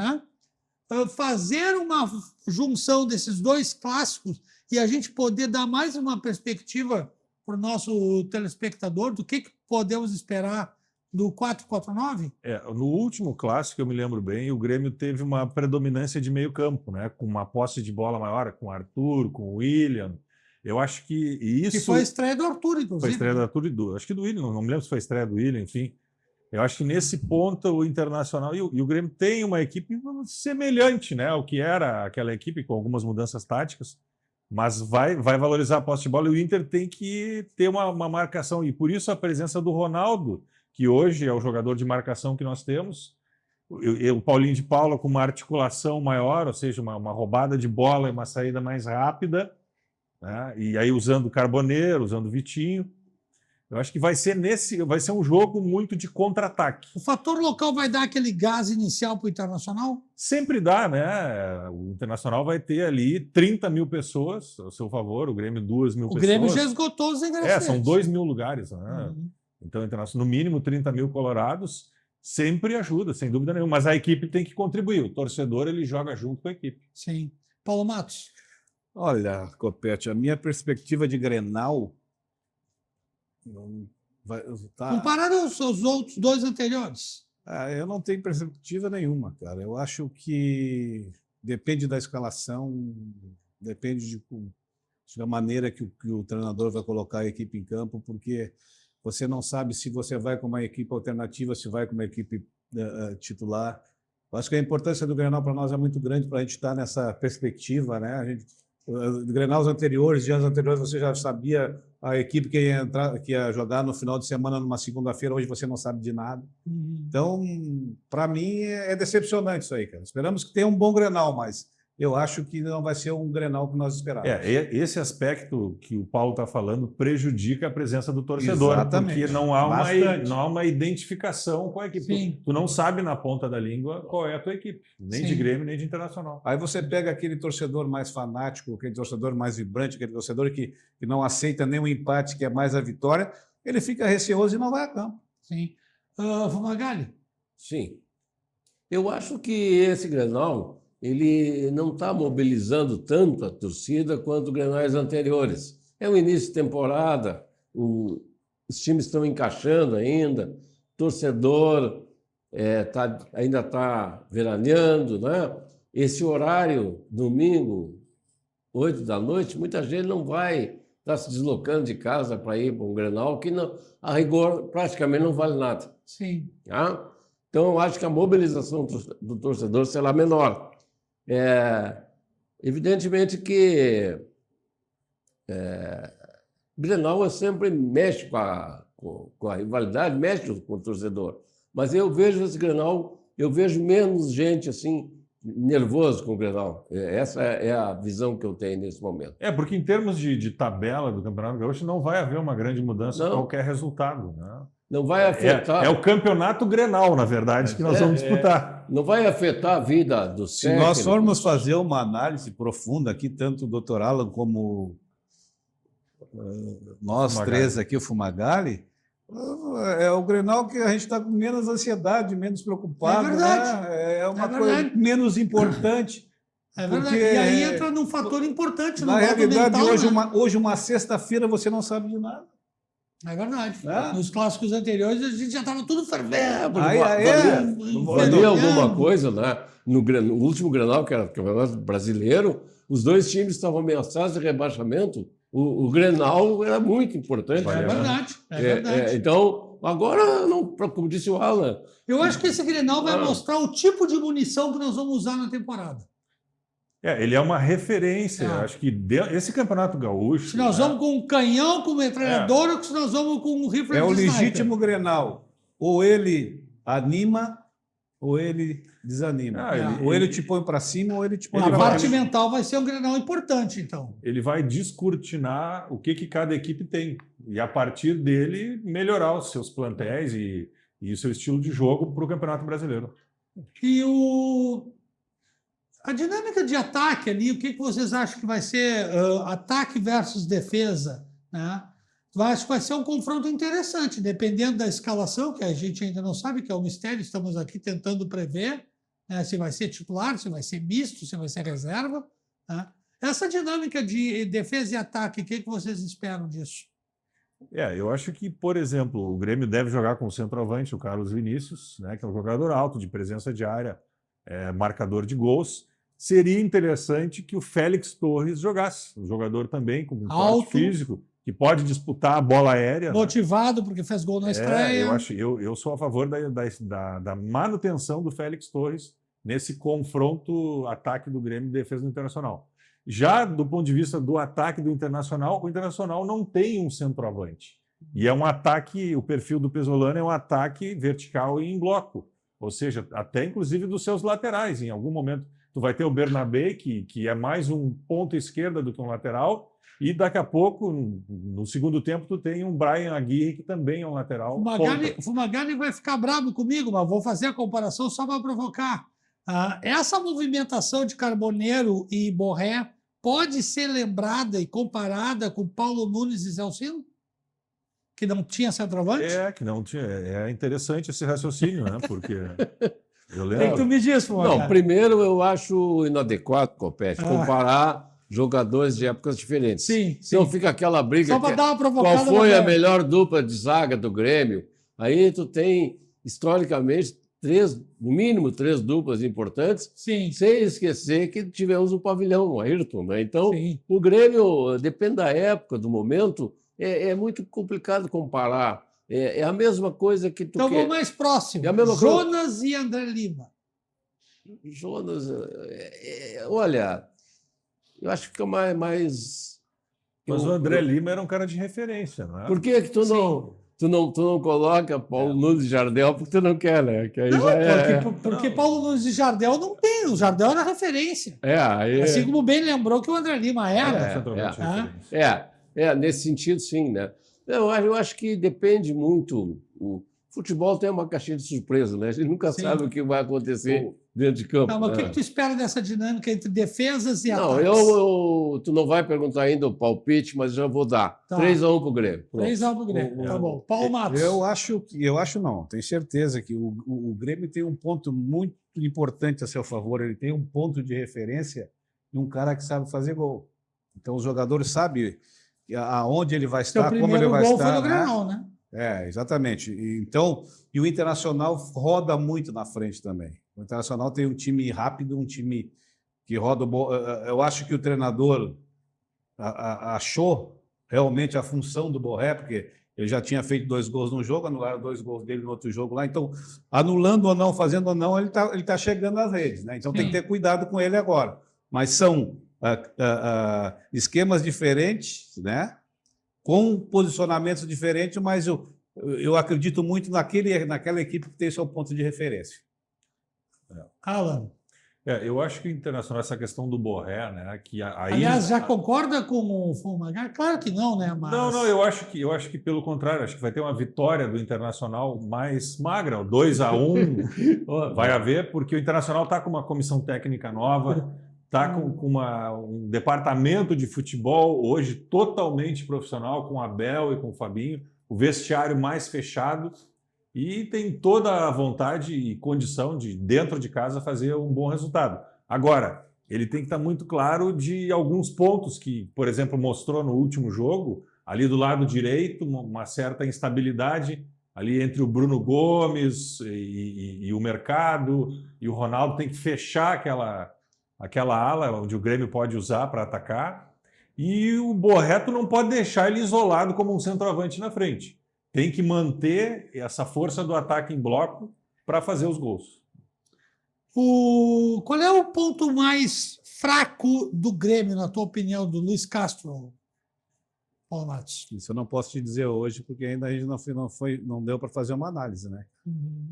Fazer uma junção desses dois clássicos e a gente poder dar mais uma perspectiva para o nosso telespectador do que podemos esperar do 449? No último clássico, eu me lembro bem, o Grêmio teve uma predominância de meio campo, né? Com uma posse de bola maior, com o Arthur, com o William. Eu acho que isso... Que foi a estreia do Arthur, inclusive. Foi a estreia do Arthur e acho que do William, não me lembro se foi a estreia do William, enfim. Eu acho que nesse ponto o Internacional e o Grêmio tem uma equipe semelhante, né, ao que era aquela equipe, com algumas mudanças táticas, mas vai valorizar a posse de bola, e o Inter tem que ter uma marcação, e por isso a presença do Ronaldo, que hoje é o jogador de marcação que nós temos, o Paulinho de Paula com uma articulação maior, ou seja, uma roubada de bola e uma saída mais rápida, né? E aí usando o Carboneiro, usando o Vitinho. Eu acho que vai ser um jogo muito de contra-ataque. O fator local vai dar aquele gás inicial para o Internacional? Sempre dá, né? O Internacional vai ter ali 30 mil pessoas a seu favor, o Grêmio 2 mil pessoas. O Grêmio já esgotou os ingressos. São 2 mil lugares, né? Então, no mínimo 30 mil colorados, sempre ajuda, sem dúvida nenhuma. Mas a equipe tem que contribuir. O torcedor, ele joga junto com a equipe. Sim. Paulo Matos? Olha, Copete, a minha perspectiva de Grenal não tá. Comparado aos outros dois anteriores. Eu não tenho perspectiva nenhuma, cara. Eu acho que depende da escalação, depende da maneira que o treinador vai colocar a equipe em campo, porque você não sabe se você vai com uma equipe alternativa, se vai com uma equipe titular. Eu acho que a importância do Grenal para nós é muito grande para a gente estar nessa perspectiva, né? Grenals anteriores, dias anteriores, você já sabia a equipe que ia entrar, que ia jogar no final de semana, numa segunda-feira. Hoje você não sabe de nada. Então, para mim, é decepcionante isso aí, cara. Esperamos que tenha um bom Grenal, mas eu acho que não vai ser um Grenal que nós esperávamos. Esse aspecto que o Paulo está falando prejudica a presença do torcedor, Exatamente. porque não há uma identificação com a equipe. Sim. Tu não sabe na ponta da língua qual é a tua equipe, nem de Grêmio, nem de Internacional. Aí você pega aquele torcedor mais fanático, aquele torcedor mais vibrante, aquele torcedor que não aceita nenhum empate, que é mais a vitória, ele fica receoso e não vai a campo. Sim. Fumagalli? Sim. Eu acho que esse Grenal ele não está mobilizando tanto a torcida quanto os Grenais anteriores. É o início de temporada, os times estão encaixando ainda, o torcedor ainda está veraneando, né? Esse horário, domingo, 8 da noite, muita gente não vai estar se deslocando de casa para ir para um Grenal, que não, a rigor praticamente não vale nada. Sim. Tá? Então, eu acho que a mobilização do torcedor será menor. Evidentemente que Grenal sempre mexe com a rivalidade, mexe com o torcedor. Mas eu vejo esse Grenal, eu vejo menos gente assim nervoso com o Grenal. Essa é a visão que eu tenho nesse momento. Porque em termos de tabela do Campeonato Gaúcho não vai haver uma grande mudança em Não. qualquer resultado, né? Não vai afetar. É o campeonato Grenal, na verdade, que nós vamos disputar. Não vai afetar a vida dos Se nós formos fazer uma análise profunda aqui, tanto o Dr. Alan como nós Fumagalli. três aqui, o Fumagalli, é o Grenal que a gente está com menos ansiedade, menos preocupado. É verdade. Né? É uma É coisa verdade. menos importante. É verdade. Porque, E aí entra num fator importante no Na lado realidade, mental, né? hoje uma sexta-feira, você não sabe de nada. É verdade. É. Nos clássicos anteriores, a gente já estava tudo fervendo. Valia alguma coisa, né? No último Grenal, que era o Campeonato Brasileiro, os dois times estavam ameaçados de rebaixamento. O Grenal era muito importante. É verdade. É verdade. Então, agora, não, como disse o Alan... Eu acho que esse Grenal vai mostrar o tipo de munição que nós vamos usar na temporada. Ele é uma referência. Eu acho que esse Campeonato Gaúcho... Se nós vamos com um canhão, com metralhadora, ou se nós vamos com um rifle É o de sniper. legítimo Grenal. Ou ele anima, ou ele desanima. Ou ele te põe para cima, ou ele te põe A para parte baixo. mental vai ser um Grenal importante, então. Ele vai descortinar o que cada equipe tem. E, a partir dele, melhorar os seus plantéis e o seu estilo de jogo para o Campeonato Brasileiro. E a dinâmica de ataque ali, o que vocês acham que vai ser ataque versus defesa? Né? Acho que vai ser um confronto interessante, dependendo da escalação, que a gente ainda não sabe, que é um mistério, estamos aqui tentando prever, né? Se vai ser titular, se vai ser misto, se vai ser reserva. Né? Essa dinâmica de defesa e ataque, o que vocês esperam disso? Eu acho que, por exemplo, o Grêmio deve jogar com o centroavante, o Carlos Vinícius, né, que é um jogador alto, de presença de área, marcador de gols. Seria interessante que o Félix Torres jogasse, um jogador também com um porte físico, que pode disputar a bola aérea. Motivado, porque fez gol na estreia. Eu sou a favor da manutenção do Félix Torres nesse confronto ataque do Grêmio e defesa do Internacional. Já do ponto de vista do ataque do Internacional, o Internacional não tem um centroavante. E é um ataque, o perfil do Pesolano é um ataque vertical e em bloco. Ou seja, até inclusive dos seus laterais. Em algum momento, tu vai ter o Bernabé, que é mais um ponta esquerda do que um lateral, e daqui a pouco, no segundo tempo, tu tem um Brian Aguirre, que também é um lateral. O Fumagalli vai ficar bravo comigo, mas vou fazer a comparação só para provocar. Essa movimentação de Carboneiro e Borré pode ser lembrada e comparada com Paulo Nunes e Zé Alcino? Que não tinha centroavante? Que não tinha. É interessante esse raciocínio, né? Porque Eu O que lembro. tu me diz, pô? Não, primeiro eu acho inadequado, Copete, comparar jogadores de épocas diferentes. Sim, Então sim. fica aquela briga. Só para dar uma provocada. Qual foi na a velha. melhor dupla de zaga do Grêmio? Aí tu tem, historicamente, no mínimo três duplas importantes, Sim. sem esquecer que tivemos o pavilhão, o Ayrton, né? Então, Sim. o Grêmio, depende da época, do momento, é muito complicado comparar. É a mesma coisa que tu Então quer. vamos mais próximo. É a mesma coisa. Jonas e André Lima. Jonas, olha, eu acho que fica mais... Mas o André Lima era um cara de referência, não é? Por que tu não coloca Paulo Nunes e Jardel? Porque tu não quer, né? Que aí Não, já porque Paulo Nunes e Jardel não tem. O Jardel era referência. aí... Assim como bem lembrou que o André Lima era. Centroavante de referência. Nesse sentido, sim, né? Eu acho que depende muito. O futebol tem uma caixinha de surpresa, né? A gente nunca Sim. sabe o que vai acontecer dentro de campo. Não, mas o né? que tu espera dessa dinâmica entre defesas e Não, ataques? tu não vai perguntar ainda o palpite, mas já vou dar. Tá. 3-1 pro Grêmio. Pronto. 3-1 pro Grêmio. Tá bom. Paulo Matos. Eu acho não, tenho certeza que o Grêmio tem um ponto muito importante a seu favor, ele tem um ponto de referência de um cara que sabe fazer gol. Então os jogadores sabem aonde ele vai Seu estar, como ele primeiro vai gol estar. foi no né? Grenal, né? Exatamente. Então, e o Internacional roda muito na frente também. O Internacional tem um time rápido, um time que roda. Eu acho que o treinador achou realmente a função do Borré, porque ele já tinha feito 2 gols no jogo, anularam 2 gols dele no outro jogo lá. Então, anulando ou não, fazendo ou não, ele tá chegando às redes, né? Então tem que ter cuidado com ele agora. Mas são esquemas diferentes, né? Com posicionamentos diferentes, mas eu acredito muito naquela equipe que tem seu ponto de referência. Alan. Eu acho que o Internacional, essa questão do Borré, né? Que aí... Aliás, já concorda com o Fumagalli? Claro que não, né? Mas... Não, eu acho que pelo contrário, acho que vai ter uma vitória do Internacional mais magra, 2-1 vai haver, porque o Internacional está com uma comissão técnica nova, está com um departamento de futebol hoje totalmente profissional, com o Abel e com o Fabinho, o vestiário mais fechado, e tem toda a vontade e condição de, dentro de casa, fazer um bom resultado. Agora, ele tem que estar muito claro de alguns pontos que, por exemplo, mostrou no último jogo, ali do lado direito, uma certa instabilidade ali entre o Bruno Gomes e o Mercado, e o Ronaldo tem que fechar aquela ala onde o Grêmio pode usar para atacar, e o Borré não pode deixar ele isolado como um centroavante na frente. Tem que manter essa força do ataque em bloco para fazer os gols. Qual é o ponto mais fraco do Grêmio, na tua opinião, do Luiz Castro, Paulo Matos? Isso eu não posso te dizer hoje, porque ainda a gente não deu para fazer uma análise, né?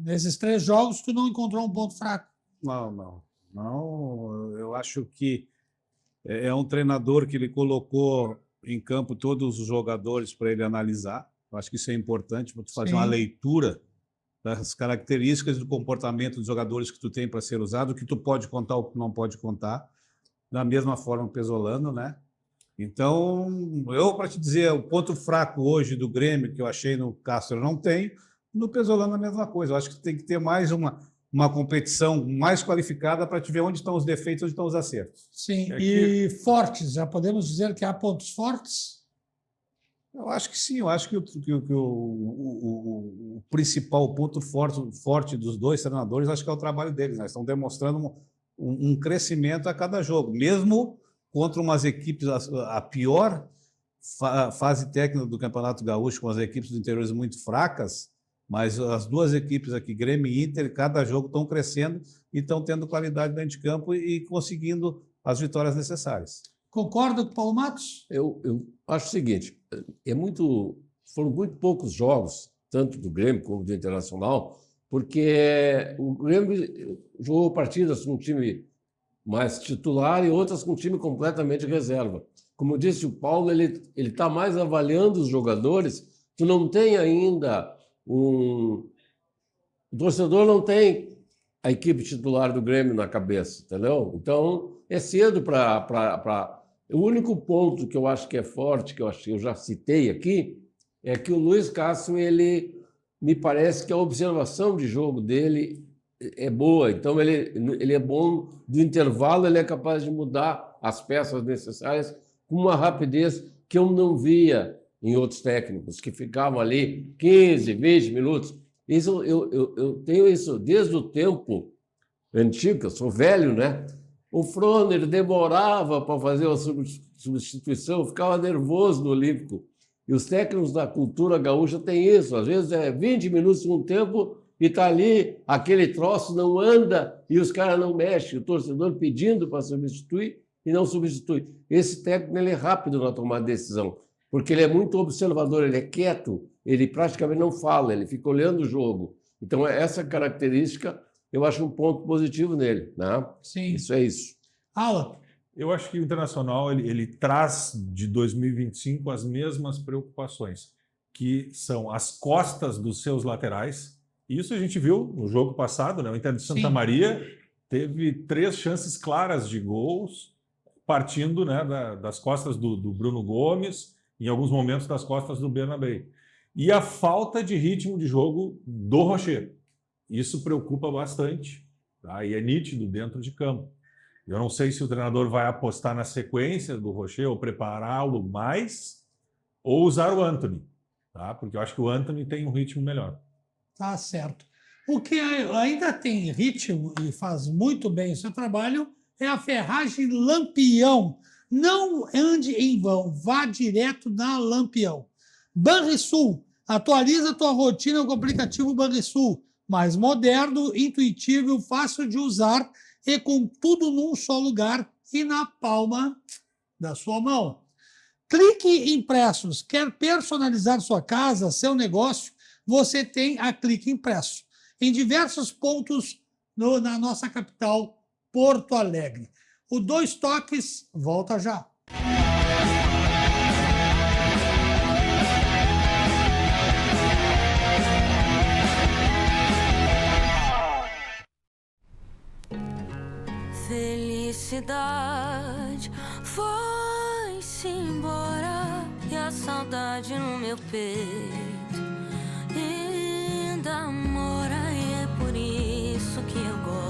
Nesses 3 jogos, tu não encontrou um ponto fraco? Não. Eu acho que é um treinador que ele colocou em campo todos os jogadores para ele analisar. Eu acho que isso é importante para tu fazer uma leitura das características do comportamento dos jogadores que tu tem para ser usado, o que tu pode contar, o que não pode contar. Da mesma forma o Pesolano, né? Então, para te dizer, o ponto fraco hoje do Grêmio, que eu achei no Castro, eu não tenho, no Pesolano a mesma coisa. Eu acho que tem que ter mais uma competição mais qualificada para te ver onde estão os defeitos, onde estão os acertos. Sim, e fortes, já podemos dizer que há pontos fortes? Eu acho que sim, eu acho que o principal ponto forte dos 2 treinadores, acho que é o trabalho deles, né? Estão demonstrando um crescimento a cada jogo, mesmo contra umas equipes, a pior fase técnica do Campeonato Gaúcho, com as equipes do interior muito fracas, mas as 2 equipes aqui, Grêmio e Inter, cada jogo estão crescendo e estão tendo qualidade dentro de campo e conseguindo as vitórias necessárias. Concorda com o Paulo Matos? Eu acho o seguinte, foram muito poucos jogos, tanto do Grêmio como do Internacional, porque o Grêmio jogou partidas com um time mais titular e outras com um time completamente reserva. Como disse o Paulo, ele está mais avaliando os jogadores, tu não tem ainda o torcedor não tem a equipe titular do Grêmio na cabeça, entendeu? Então, é cedo para... O único ponto que eu acho que é forte, que eu já citei aqui, é que o Luiz Castro, ele me parece que a observação de jogo dele é boa. Então, ele é bom do intervalo, ele é capaz de mudar as peças necessárias com uma rapidez que eu não via em outros técnicos, que ficavam ali 15, 20 minutos. Isso, eu tenho isso desde o tempo antigo, eu sou velho, né? O Froner demorava para fazer uma substituição, ficava nervoso no Olímpico. E os técnicos da cultura gaúcha têm isso. Às vezes é 20 minutos um tempo e está ali, aquele troço não anda e os caras não mexem. O torcedor pedindo para substituir e não substitui. Esse técnico ele é rápido na tomada de decisão, porque ele é muito observador, ele é quieto, ele praticamente não fala, ele fica olhando o jogo. Então, essa característica eu acho um ponto positivo nele, né? Sim. Isso é isso. Alan, Eu acho que o Internacional ele traz de 2025 as mesmas preocupações, que são as costas dos seus laterais. Isso a gente viu no jogo passado, né? O Inter de Santa Sim. Maria teve 3 chances claras de gols partindo, né, das costas do Bruno Gomes, em alguns momentos das costas do Bernabé. E a falta de ritmo de jogo do Rocher. Isso preocupa bastante, tá? E é nítido dentro de campo. Eu não sei se o treinador vai apostar na sequência do Rocher ou prepará-lo mais ou usar o Antony, tá? Porque eu acho que o Antony tem um ritmo melhor. tá certo. O que ainda tem ritmo e faz muito bem o seu trabalho é a ferragem Lampião. Não ande em vão, vá direto na Lampião. Banrisul, atualiza a tua rotina com o aplicativo Banrisul. Mais moderno, intuitivo, fácil de usar e com tudo num só lugar e na palma da sua mão. Clique Impressos. Quer personalizar sua casa, seu negócio? Você tem a Clique Impresso em diversos pontos na nossa capital, Porto Alegre. O Dois Toques volta já. Felicidade foi-se embora e a saudade no meu peito ainda mora, e é por isso que eu gosto.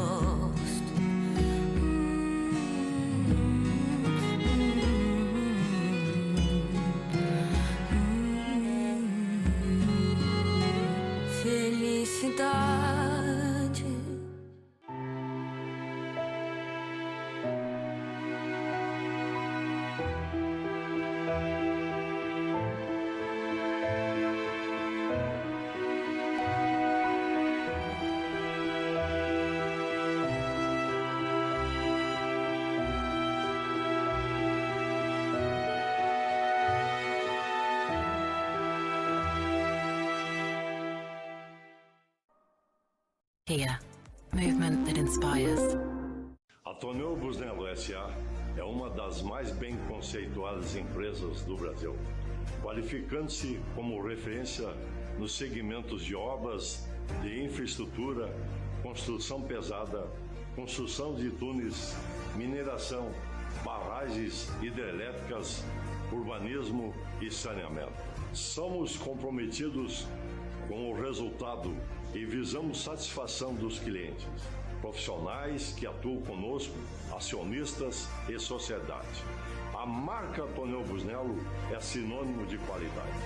Felicidade. Here, movement that inspires. A Tonel Busnello S.A. é uma das mais bem conceituadas empresas do Brasil, qualificando-se como referência nos segmentos de obras de infraestrutura, construção pesada, construção de túneis, mineração, barragens hidrelétricas, urbanismo e saneamento. Somos comprometidos com o resultado e visamos satisfação dos clientes, profissionais que atuam conosco, acionistas e sociedade. A marca Tonel Busnello é sinônimo de qualidade.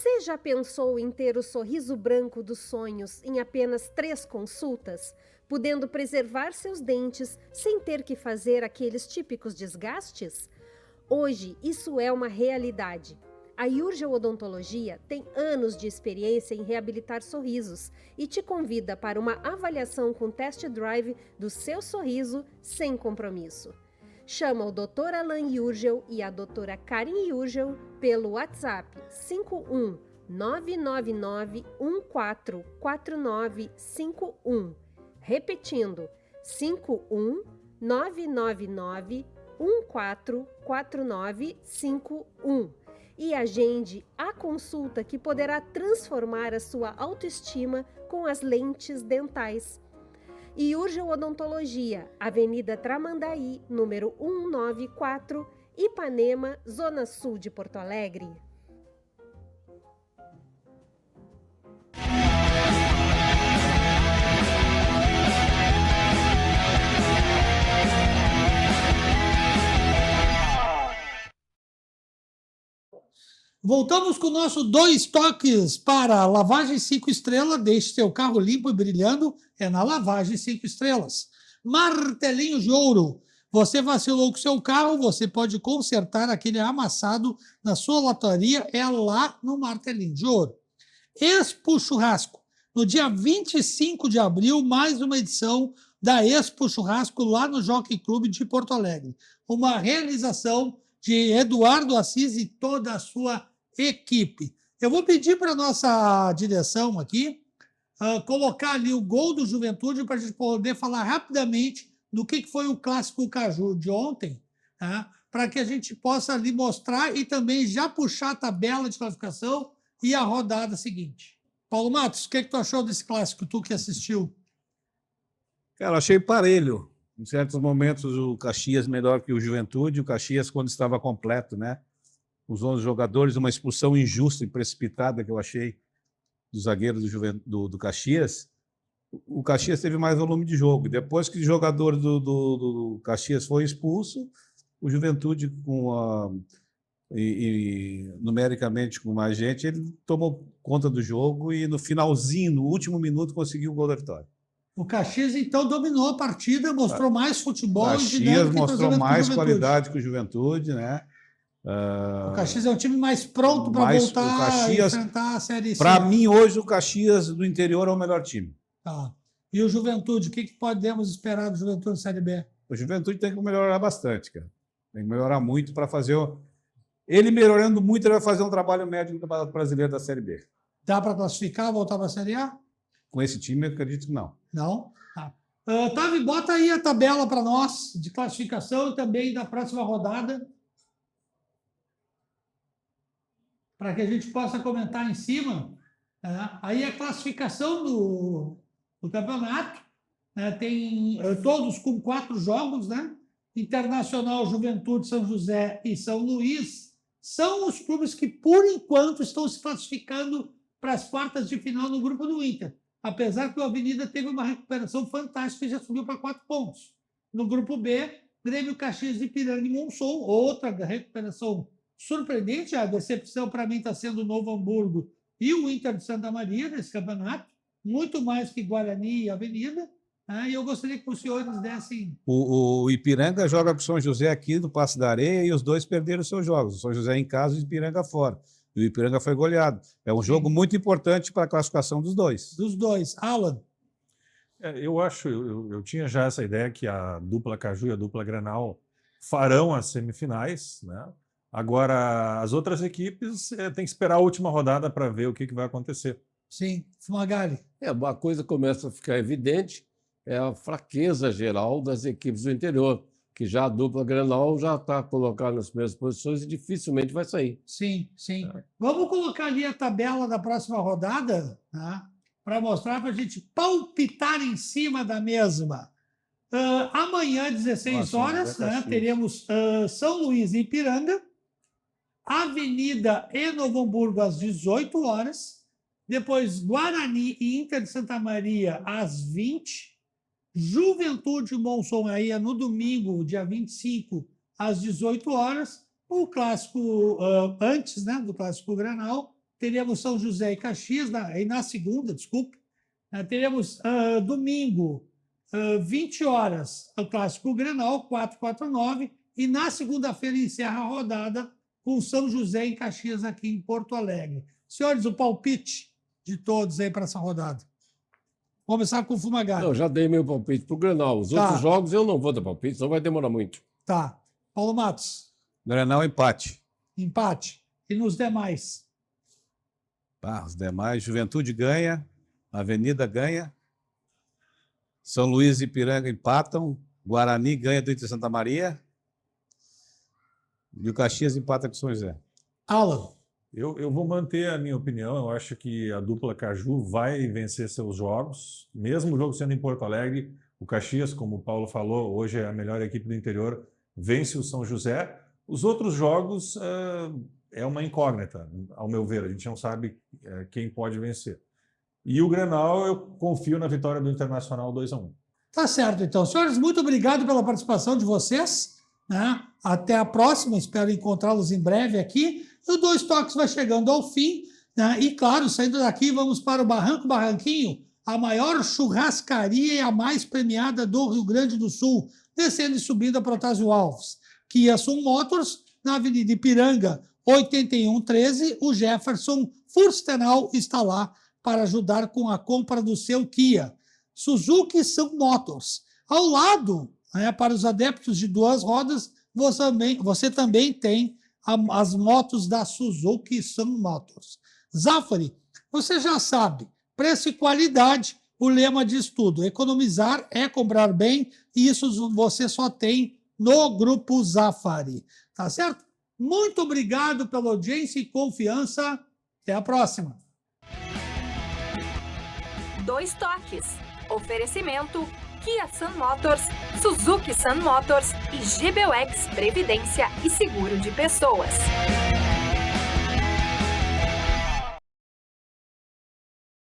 Você já pensou em ter o sorriso branco dos sonhos em apenas 3 consultas, podendo preservar seus dentes sem ter que fazer aqueles típicos desgastes? Hoje, isso é uma realidade. A Urgel Odontologia tem anos de experiência em reabilitar sorrisos e te convida para uma avaliação com test drive do seu sorriso sem compromisso. Chama o Dr. Alan Urgel e a doutora Karen Urgel pelo WhatsApp 51 999 144951. Repetindo, 51 999 144951. E agende a consulta que poderá transformar a sua autoestima com as lentes dentais. E Urgel Odontologia, Avenida Tramandaí, número 194, Ipanema, Zona Sul de Porto Alegre. Voltamos com o nosso 2 toques para lavagem 5 estrelas. Deixe seu carro limpo e brilhando. É na lavagem 5 estrelas. Martelinho de ouro. Você vacilou com seu carro, você pode consertar aquele amassado na sua lataria. É lá no Martelinho de ouro. Expo Churrasco. No dia 25 de abril, mais uma edição da Expo Churrasco lá no Jockey Club de Porto Alegre. Uma realização de Eduardo Assis e toda a sua equipe. Eu vou pedir para a nossa direção aqui colocar ali o gol do Juventude para a gente poder falar rapidamente do que foi o Clássico Caju de ontem, tá? Para que a gente possa ali mostrar e também já puxar a tabela de classificação e a rodada seguinte. Paulo Matos, o que tu achou desse clássico, tu que assistiu? Cara, achei parelho. Em certos momentos, o Caxias melhor que o Juventude, o Caxias quando estava completo, né? Os 11 jogadores, uma expulsão injusta e precipitada que eu achei do zagueiro do Caxias. O Caxias teve mais volume de jogo. Depois que o jogador do Caxias foi expulso, o Juventude, numericamente com mais gente, ele tomou conta do jogo e no finalzinho, no último minuto, conseguiu o gol da vitória. O Caxias, então, dominou a partida, mostrou mais futebol. O Caxias mostrou mais qualidade que o Juventude, né? O Caxias é um time mais pronto para voltar a enfrentar a Série C. Para mim, hoje, o Caxias do interior é o melhor time. Tá. E o Juventude, o que podemos esperar do Juventude Série B? O Juventude tem que melhorar bastante, cara. Tem que melhorar muito para fazer... Ele melhorando muito, ele vai fazer um trabalho médio no Campeonato Brasileiro da Série B. Dá para classificar, voltar para a Série A? Com esse time, eu acredito que não. Não? Tá. Tavi, bota aí a tabela para nós de classificação e também da próxima rodada, para que a gente possa comentar em cima. Aí a classificação do campeonato, né? Tem todos com 4 jogos, né? Internacional, Juventude, São José e São Luís são os clubes que, por enquanto, estão se classificando para as quartas de final no grupo do Inter. Apesar que o Avenida teve uma recuperação fantástica e já subiu para 4 pontos. No grupo B, Grêmio, Caxias, Ipiranga e Monson, outra recuperação surpreendente. A decepção para mim está sendo o Novo Hamburgo e o Inter de Santa Maria nesse campeonato, muito mais que Guarani e Avenida. E eu gostaria que os senhores dessem... O Ipiranga joga com o São José aqui no Passo da Areia e os dois perderam seus jogos. O São José em casa e o Ipiranga fora. E o Ipiranga foi goleado. É um jogo muito importante para a classificação dos dois. Dos dois. Alan? Eu tinha já essa ideia que a dupla Caju e a dupla Grenal farão as semifinais, né? Agora, as outras equipes têm que esperar a última rodada para ver o que vai acontecer. Sim. Fumagalli? Uma coisa começa a ficar evidente, é a fraqueza geral das equipes do interior, que já a dupla Grenal já está colocada nas primeiras posições e dificilmente vai sair. Sim, sim. Vamos colocar ali a tabela da próxima rodada, tá? Para mostrar, para a gente palpitar em cima da mesma. Amanhã, 16 horas, né, teremos São Luís e Ipiranga, Avenida e Novo Hamburgo às 18 horas, depois Guarani e Inter de Santa Maria às 20, Juventude e Monson aí no domingo, dia 25, às 18 horas, o clássico antes, né, do Clássico Grenal, teremos São José e Caxias, e na segunda, desculpe, teremos domingo, 20 horas, o clássico Grenal, 4-4-9, e na segunda-feira encerra a rodada com São José e Caxias aqui em Porto Alegre. Senhores, o palpite de todos aí para essa rodada. Vamos começar com o Fumagalli. Eu já dei meu palpite para o Grenal. Os outros jogos eu não vou dar palpite, senão vai demorar muito. Tá. Paulo Matos. Grenal, empate. Empate. E nos demais? Os demais, Juventude ganha, Avenida ganha, São Luís e Ipiranga empatam, Guarani ganha do Inter Santa Maria e o Caxias empata com São José. Alan. Eu vou manter a minha opinião. Eu acho que a dupla Caju vai vencer seus jogos, mesmo o jogo sendo em Porto Alegre. O Caxias, como o Paulo falou, hoje é a melhor equipe do interior, vence o São José. Os outros jogos é uma incógnita, ao meu ver. A gente não sabe quem pode vencer. E o Grenal, eu confio na vitória do Internacional 2-1. Tá certo, então. Senhores, muito obrigado pela participação de vocês. Né? Até a próxima. Espero encontrá-los em breve aqui. E o Dois Toques vai chegando ao fim. Né? E, claro, saindo daqui, vamos para o Barranco Barranquinho, a maior churrascaria e a mais premiada do Rio Grande do Sul, descendo e subindo a Protásio Alves. Kia Sun Motors, na Avenida Ipiranga, 8113, o Jefferson Furstenau está lá para ajudar com a compra do seu Kia. Suzuki Sun Motors. Ao lado, para os adeptos de duas rodas, você também tem as motos da Suzuki Sun Motors. Zafari, você já sabe, preço e qualidade, o lema diz tudo. Economizar é comprar bem, e isso você só tem no Grupo Zafari. Tá certo? Muito obrigado pela audiência e confiança. Até a próxima. Dois Toques. Oferecimento Kia Sun Motors, Suzuki Sun Motors e GBUX Previdência e Seguro de Pessoas.